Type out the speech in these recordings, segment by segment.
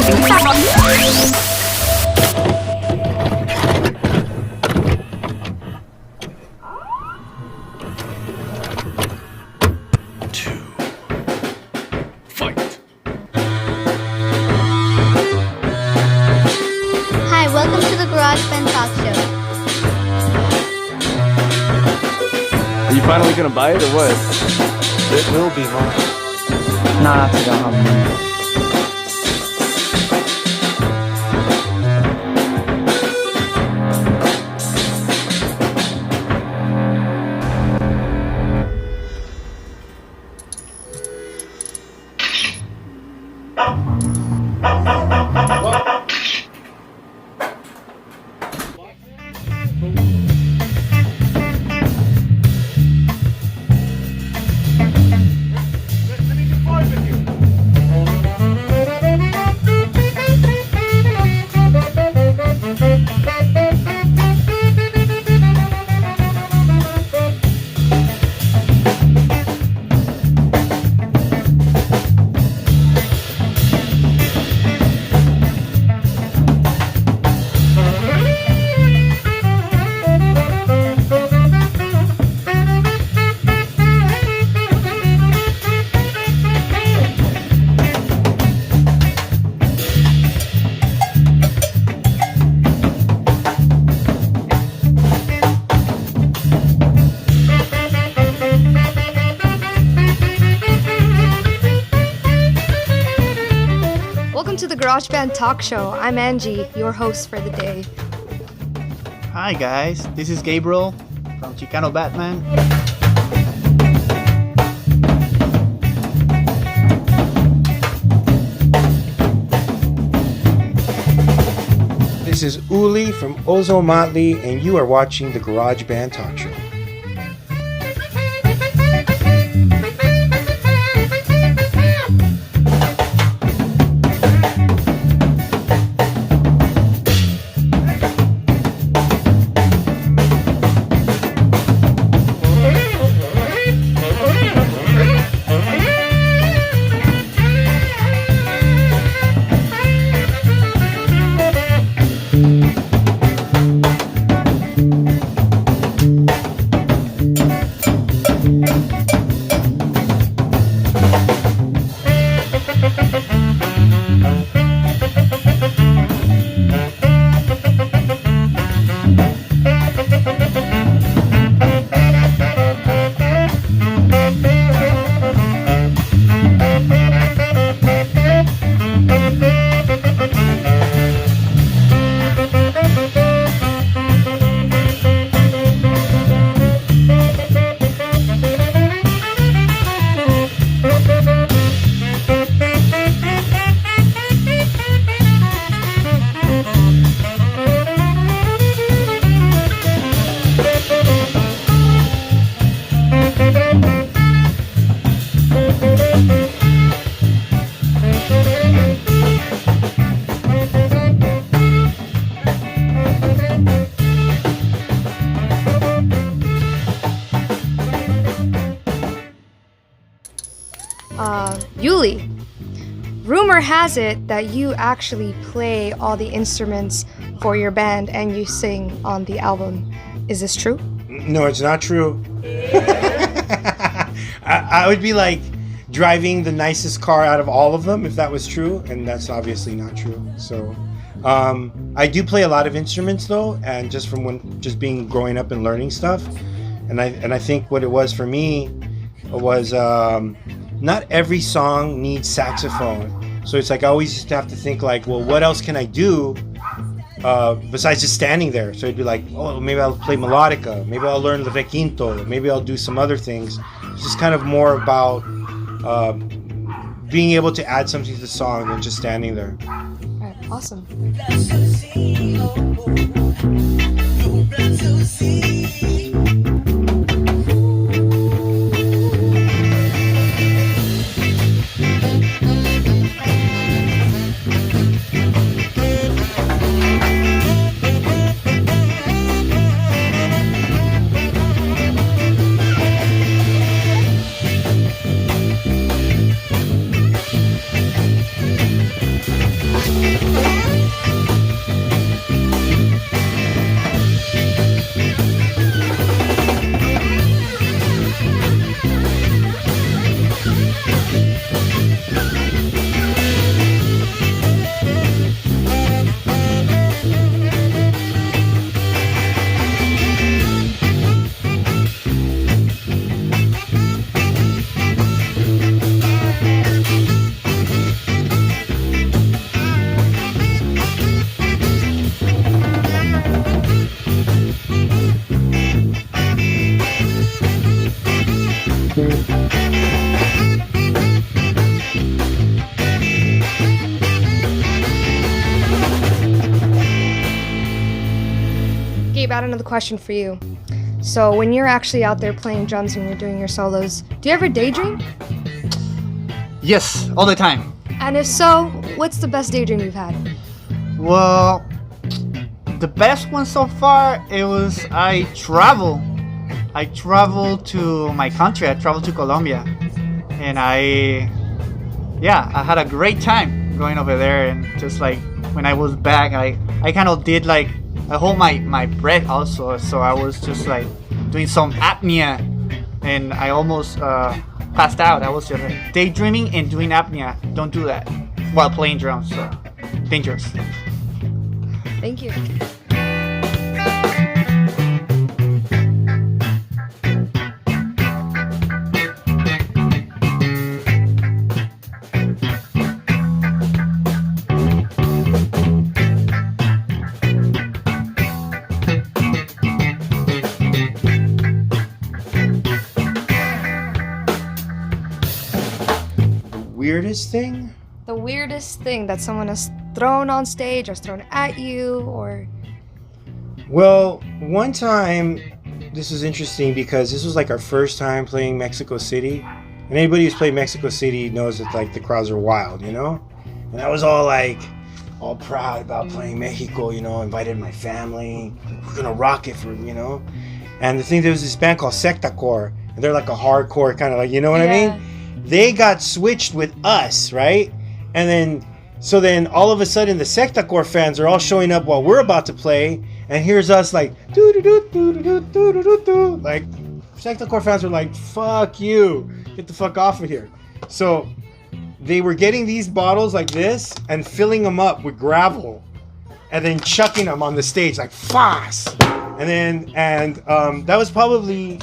Hi, welcome to the Garageband Talkshow. Are you finally gonna buy it or what? It will be mine. Nah, I don't have money. Welcome to the Garageband Talkshow. I'm Angie, your host for the day. Hi guys, this is Gabriel from Chicano Batman. This is Uli from Ozomatli, and you are watching the Garageband Talkshow. Uli, rumor has it that you actually play all the instruments for your band and you sing on the album. Is this true? No, it's not true. I would be like driving the nicest car out of all of them if that was true, and that's obviously not true. So I do play a lot of instruments though, and just from being growing up and learning stuff, and I think what it was for me was not every song needs saxophone. So it's like I always used to have to think like, well, what else can I do besides just standing there? So it'd be like, oh, maybe I'll play melodica, maybe I'll learn the requinto, maybe I'll do some other things. It's just kind of more about being able to add something to the song than just standing there. All right, awesome. Gabe, I had another question for you. So when you're actually out there playing drums and you're doing your solos, do you ever daydream? Yes, all the time. And if so, what's the best daydream you've had? Well, the best one so far, it was I traveled to my country. I traveled to Colombia, and I had a great time going over there. And just like when I was back, I kind of did like I hold my breath also, so I was just like doing some apnea, and I almost passed out. I was just daydreaming and doing apnea. Don't do that while playing drums. So dangerous. Thank you. Weirdest thing? The weirdest thing that someone has thrown on stage or thrown at you or... Well, one time, this was interesting because this was like our first time playing Mexico City. And anybody who's played Mexico City knows that like the crowds are wild, you know? And I was all proud about playing Mexico, you know, invited my family. We're gonna rock it for, you know? And the thing, there was this band called Sectacore, and they're like a hardcore kind of like, you know what I mean? They got switched with us, right? And then all of a sudden the Sectacore fans are all showing up while we're about to play, and here's us like doo doo doo doo doo doo doo doo. Like Sectacore fans were like, "Fuck you, get the fuck off of here." So they were getting these bottles like this and filling them up with gravel, and then chucking them on the stage like fast. And that was probably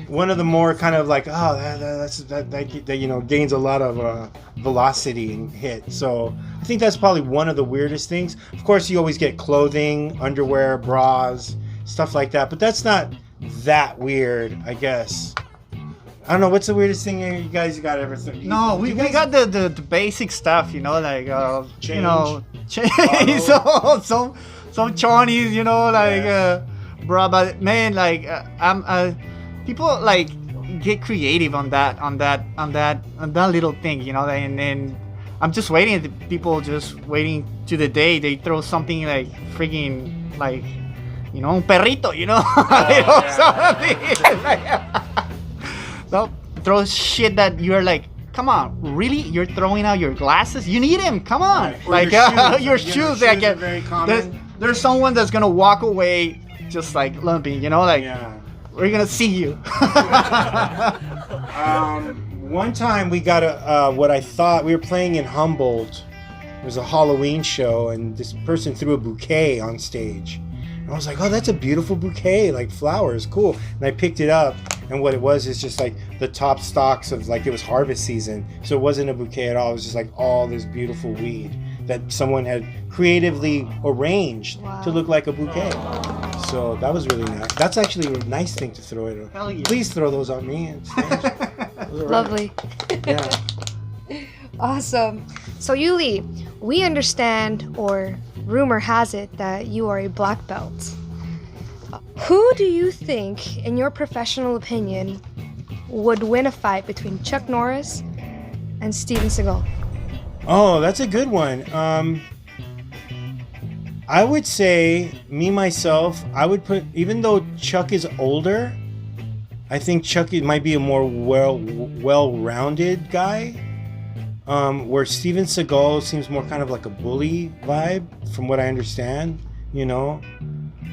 one of the more kind of like, oh, that you know, gains a lot of velocity and hit. So I think that's probably one of the weirdest things. Of course, you always get clothing, underwear, bras, stuff like that. But that's not that weird, I guess. I don't know. What's the weirdest thing you guys got ever? No, we got the basic stuff, you know, like Change. you know, some chonies, you know, like bro. But man, like people like get creative on that little thing, you know, and I'm just waiting. People just waiting to the day they throw something like freaking like, you know, un perrito, you know, so throw shit that you're like, come on, really? You're throwing out your glasses? You need them, come on. Right. Like your shoes. shoes. Shoes Like, are very common. there's someone that's gonna walk away just like lumping, you know, like we're gonna see you. One time we got what I thought, we were playing in Humboldt. It was a Halloween show, and this person threw a bouquet on stage. And I was like, oh, that's a beautiful bouquet, like flowers, cool. And I picked it up, and what it was is just like the top stalks of, like, it was harvest season. So it wasn't a bouquet at all. It was just like all this beautiful weed that someone had creatively arranged to look like a bouquet. So that was really nice. That's actually a nice thing to throw it on. Hell yeah. Please throw those on me. And Lovely. Yeah. Awesome. So Uli, we understand, or rumor has it, that you are a black belt. Who do you think, in your professional opinion, would win a fight between Chuck Norris and Steven Seagal? Oh, that's a good one. I would say, myself, I would put, even though Chuck is older, I think Chuck might be a more well-rounded guy. where Steven Seagal seems more kind of like a bully vibe, from what I understand. You know,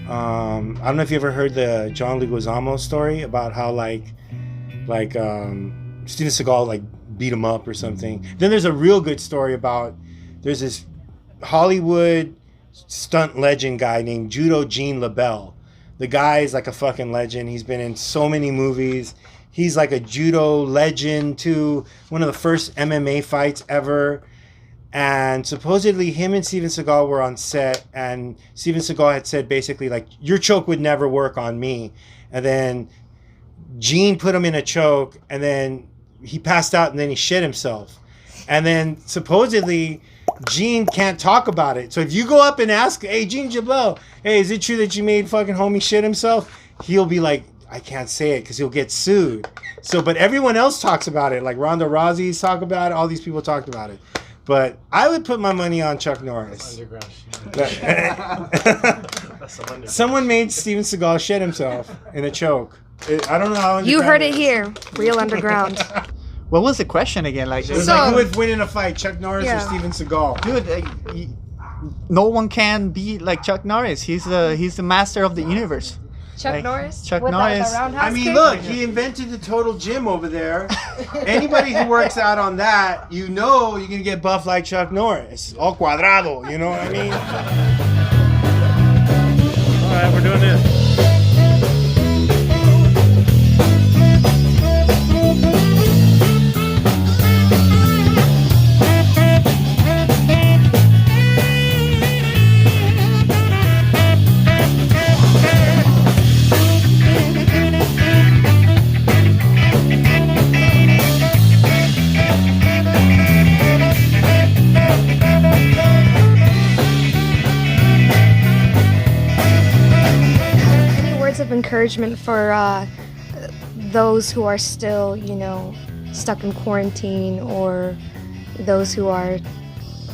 I don't know if you ever heard the John Leguizamo story about how Steven Seagal like beat him up or something. Then there's a real good story about there's this Hollywood stunt legend guy named Judo Gene LaBelle. The guy is like a fucking legend. He's been in so many movies. He's like a judo legend too. One of the first MMA fights ever. And supposedly him and Steven Seagal were on set, and Steven Seagal had said basically like, your choke would never work on me. And then Gene put him in a choke, and then he passed out, and then he shit himself. And then supposedly Gene can't talk about it. So if you go up and ask, hey, Gene Jabel, hey, is it true that you made fucking homie shit himself? He'll be like, I can't say it because he'll get sued. So, but everyone else talks about it. Like Ronda Rousey's talk about it. All these people talked about it. But I would put my money on Chuck Norris. Underground. Someone made Steven Seagal shit himself in a choke. I don't know how. You heard it here. Real underground. What was the question again? Like, It was like, who would win in a fight, Chuck Norris Yeah. or Steven Seagal? dude, no one can be like Chuck Norris. He's the master of the universe. Chuck Like, Norris? Chuck With Norris. The roundhouse I mean, kick? look, he invented the total gym over there. Anybody who works out on that, you know you're going to get buff like Chuck Norris. All cuadrado, you know what I mean? All right, we're doing this. Any words of encouragement for those who are still, stuck in quarantine, or those who are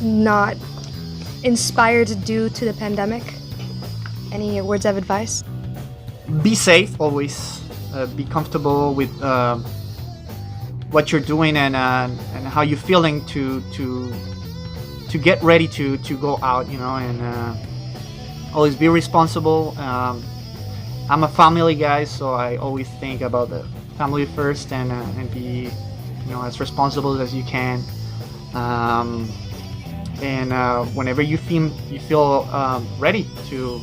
not inspired due to the pandemic? Any words of advice? Be safe always. Be comfortable with what you're doing and how you're feeling to get ready to go out, and always be responsible. I'm a family guy, so I always think about the family first and be as responsible as you can. Whenever you feel ready to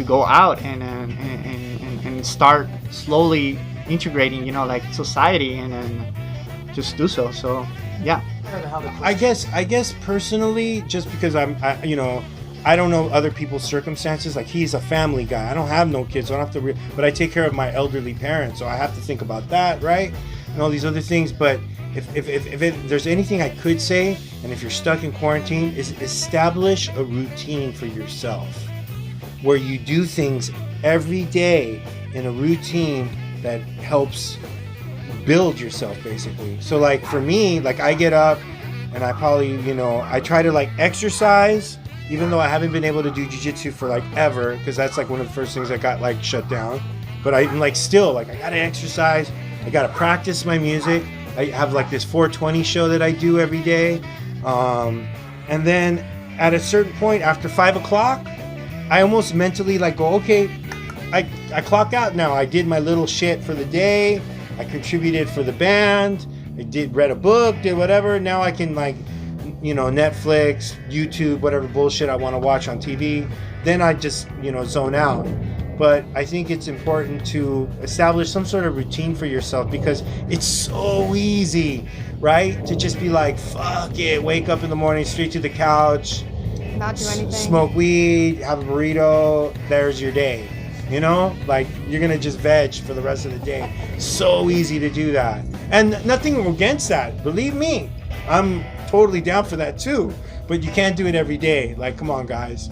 go out and start slowly integrating, like society, and then just do so. So yeah. I guess personally, just because I don't know other people's circumstances. Like, he's a family guy. I don't have no kids, so I don't have to. But I take care of my elderly parents, so I have to think about that, right? And all these other things. But if there's anything I could say, and if you're stuck in quarantine, is establish a routine for yourself, where you do things every day in a routine that helps build yourself, basically. So, like, for me, like, I get up and I probably, I try to like exercise. Even though I haven't been able to do jiu-jitsu for like ever, because that's like one of the first things that got like shut down. But I'm like still like, I gotta exercise, I gotta practice my music. I have like this 420 show that I do every day. And then at a certain point after 5 o'clock, I almost mentally like go, okay, I clock out now. I did my little shit for the day. I contributed for the band. Read a book, did whatever. Now I can like, Netflix, YouTube, whatever bullshit I want to watch on TV. Then I just, zone out. But I think it's important to establish some sort of routine for yourself, because it's so easy, right? To just be like, fuck it, wake up in the morning, straight to the couch, Not do anything. smoke weed, have a burrito, there's your day. Like, you're going to just veg for the rest of the day. So easy to do that. And nothing against that. Believe me, I'm totally down for that too, but you can't do it every day. Like, come on, guys.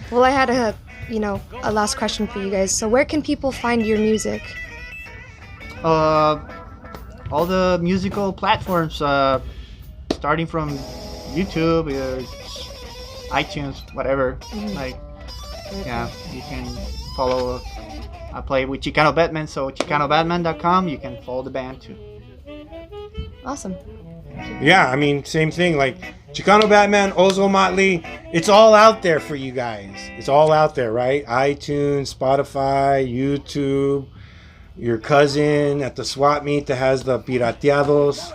Well, I had a last question for you guys. So where can people find your music? All the musical platforms, starting from YouTube, iTunes, whatever. Like, yeah, you can follow I play with Chicano Batman, so chicanobatman.com. You can follow the band too. Awesome. Yeah, I mean, same thing. Like Chicano Batman, Ozomatli, it's all out there for you guys. It's all out there, right? iTunes, Spotify, YouTube, your cousin at the swap meet that has the pirateados.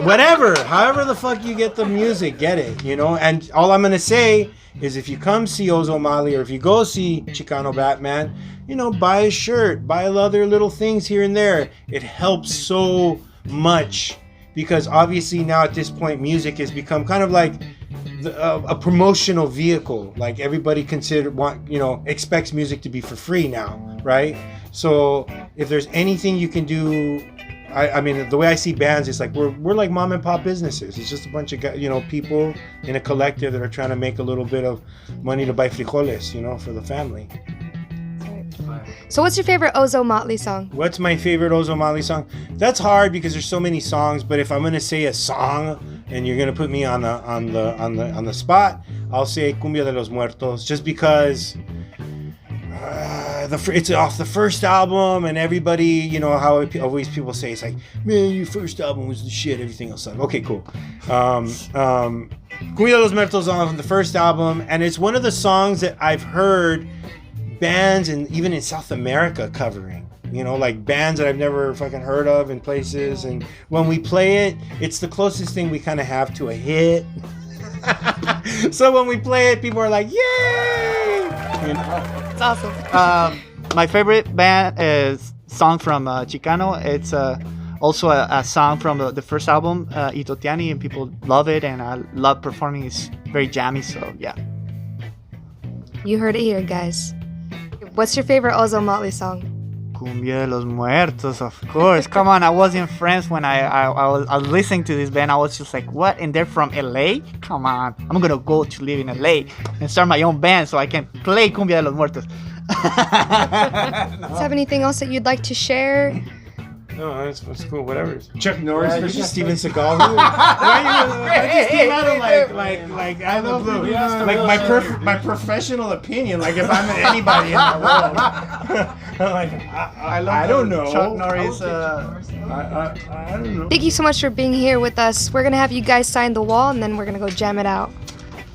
Whatever, however the fuck you get the music, get it, you know? And all I'm going to say is if you come see Ozomatli or if you go see Chicano Batman, you know, buy a shirt, buy other little things here and there. It helps so much. Because obviously now at this point, music has become kind of like a promotional vehicle. Like everybody expects music to be for free now, right? So if there's anything you can do, I mean, the way I see bands, it's like we're like mom and pop businesses. It's just a bunch of people in a collective that are trying to make a little bit of money to buy frijoles, for the family. So what's your favorite Ozomatli song? What's my favorite Ozomatli song? That's hard because there's so many songs. But if I'm gonna say a song, and you're gonna put me on the spot, I'll say Cumbia de los Muertos, just because it's off the first album, and everybody, how always people say, it's like, man, your first album was the shit. Everything else sucked. Okay, cool. Cumbia de los Muertos on the first album, and it's one of the songs that I've heard bands and even in South America covering, like bands that I've never fucking heard of in places, and when we play it, it's the closest thing we kind of have to a hit. So when we play it, people are like, yay! It's awesome. My favorite band is song from Chicano. It's also a song from the first album, Itotiani, and people love it, and I love performing. It's very jammy, so yeah. You heard it here, guys. What's your favorite Ozomatli song? Cumbia de los Muertos, of course. Come on, I was in France when I was listening to this band. I was just like, what? And they're from LA? Come on. I'm going to go to live in LA and start my own band so I can play Cumbia de los Muertos. Do you have anything else that you'd like to share? No, that's cool. Whatever. Chuck Norris versus Steven Seagal. I just came out of like out of the blue. Like my professional opinion. Like if I'm anybody in the world, I'm like I don't know. Chuck Norris. I don't know. Thank you so much for being here with us. We're gonna have you guys sign the wall, and then we're gonna go jam it out.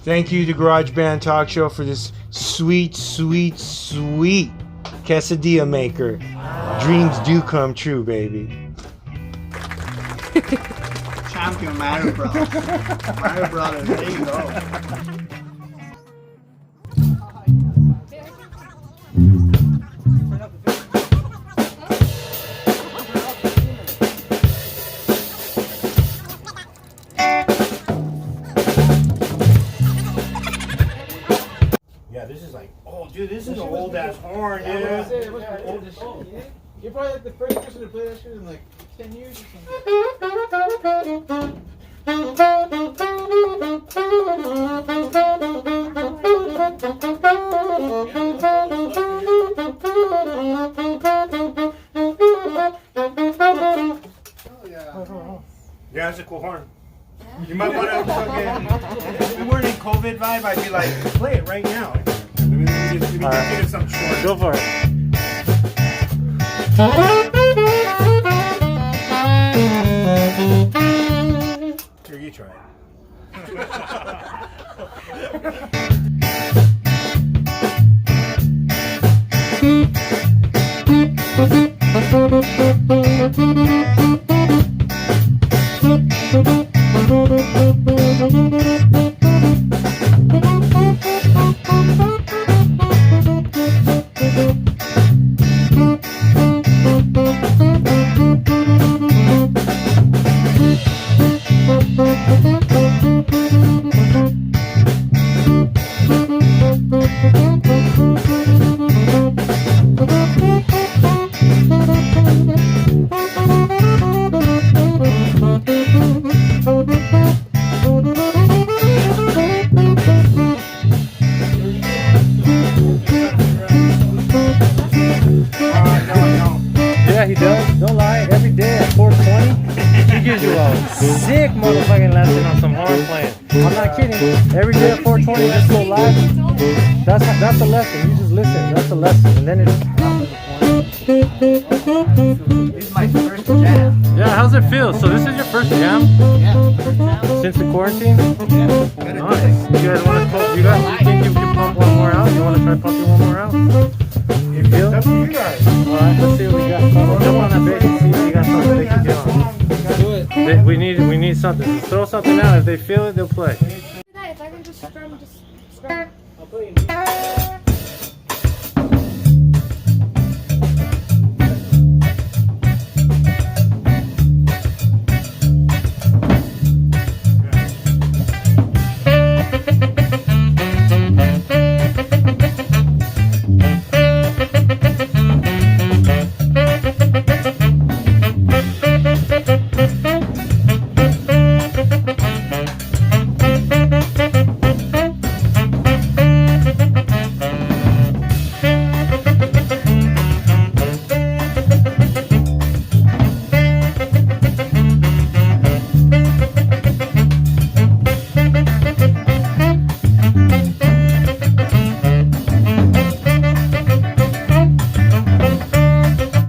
Thank you to Garageband Talkshow for this sweet quesadilla maker. Dreams do come true, baby. Champion Mario Brothers. Mario Brothers, there you go. Yeah, this is like, oh, dude, this is an old ass horn, dude. You're probably like the first person to play that shit in like 10 years or something. Yeah, it's a cool horn. You might want to fucking, if we weren't in COVID vibe, I'd be like, play it right now. Let me just give it some short. Go for it. Here, you try it. Yeah, he does. Don't lie. Every day at 4:20, he gives you a sick motherfucking lesson on some horn playing. I'm not kidding. Every day at 4:20, just go live. That's the lesson. You just listen. That's the lesson, and then it's This is my first jam. Yeah, how's it feel? So this is your first jam Yeah. since the quarantine? Yeah. Nice. You guys want to pump? You think you can pump one more out? You want to try pumping one more out? You feel? Up to you guys. All right, let's see what we got. Jump on that bass and see if you got something they can get on. Do it. We need something. Just throw something out. If they feel it, they'll play. If I can just strum. I'll play